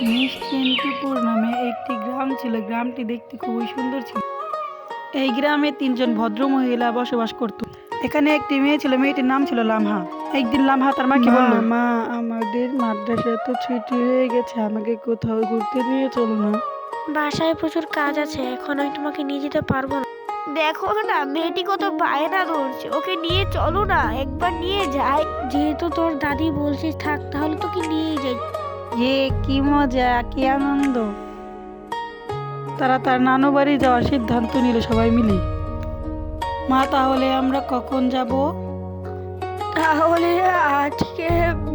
নিশ্চিন্তপুর নামে একটি গ্রাম ছিল। গ্রামটি দেখতে খুবই সুন্দর ছিল। এই গ্রামে 3 জন ভদ্র মহিলা বসবাস করত। এখানে একটি মেয়ে ছিল, মেয়েটির নাম ছিল লামহা। একদিন লামহা তার মাকে বলল, মা আমাদের মাদ্রাসা তো ছুটি হয়ে গেছে, আমাকে কোথাও ঘুরতে নিয়ে চলো না। বাসায় প্রচুর কাজ আছে, এখন আমি তোমাকে নিয়ে যেতে পারবো না। দেখো না মেয়েটি কত বায়না ধরছে, ওকে নিয়ে চলো না, একবার নিয়ে যাই। যেহেতু তোর দাদি বলছিস থাক, তাহলে তোকে নিয়ে যাই। কি মজা, কি আনন্দ। তারা তার নানু বাড়ি যাওয়ার সিদ্ধান্ত নিল সবাই মিলে। মা তাহলে আমরা কখন যাব? তাহলে আজকে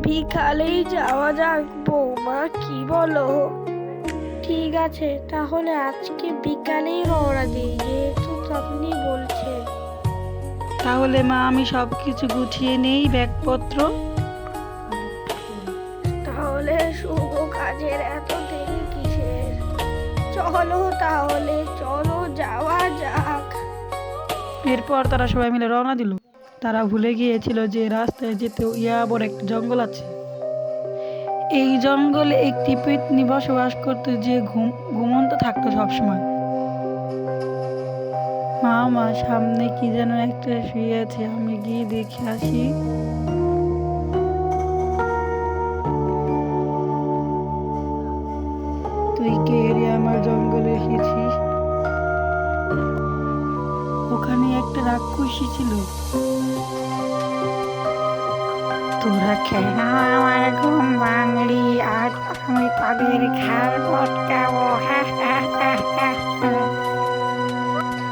বিকালেই যাওয়া যাক বৌমা, কি বলো? ঠিক আছে, তাহলে আজকে বিকালেই রওনা দিই, যেহেতু আপনি বলছেন। তাহলে মা আমি সবকিছু গুছিয়ে নেই, ব্যাগপত্র। তাহলে শুভ কাজের এত দেরি কিসের? চলো তাহলে, চলো যাওয়া যাক। এরপর তারা সবাই মিলে রওনা দিল। তারা ভুলে গিয়েছিল যে রাস্তায় যেতে বড় একটা জঙ্গল আছে। এই জঙ্গলে একটি পেতনি বসবাস করত, যে ঘুমন্ত থাকতো সবসময়। মা সামনে কি যেন একটা শুয়ে আছে, আমি গিয়ে দেখে আসি। তুই কে রে, আমার জঙ্গলে এসেছিস? ওখানে একটা রাক্ষসী ছিল। তোরা কেন আমার ঘুম ভাঙলি? আজ আমি তাদের ঘাড় মটকাবো।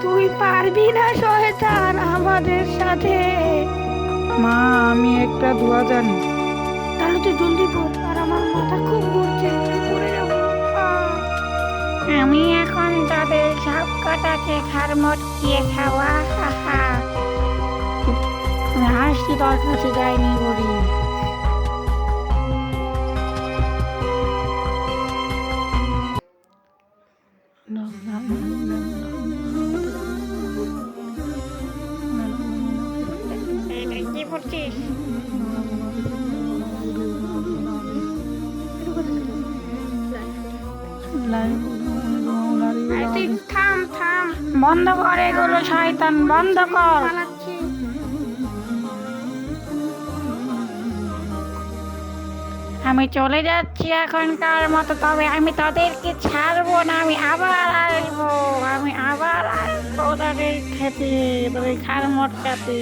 তুই পারবি না শয়তান আমাদের সাথে। মা আমি একটা দোয়া জানি। তাহলে তুই জলদি পড়, আর আমার মাথা খুব ঘুরছে, আমি পড়ে যাবো। আমি এখন তাদের সব কটাকে ঘাড় মটকিয়ে খাওয়া। আমি হাসছি, তোর কাছে যাইনি বলি। কি পড়ছিস? থাম থাম, বন্ধ কর এগুলো, শয়তান, বন্ধ কর। পালাচ্ছি। আমি চলে যাচ্ছি এখনকার মতো, তবে আমি তাদেরকে ছাড়বো না। আমি আবার আসবো তাদের খেতে, তাদের ঘাড় মটকাতে।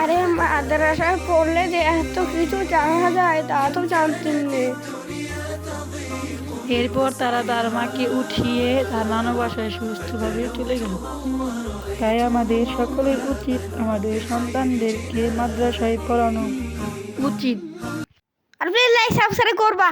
আরে মাদ্রাসায় পড়লে যে এত কিছু জানা যায় তা তো জানতেন না। এরপর তারা তার মাকে উঠিয়ে তার নানু বাসায় সুস্থভাবে চলে গেল। তাই আমাদের সকলের উচিত আমাদের সন্তানদেরকে মাদ্রাসায় পড়ানো উচিত। আর প্লিজ লাইক সাবস্ক্রাইব করবা।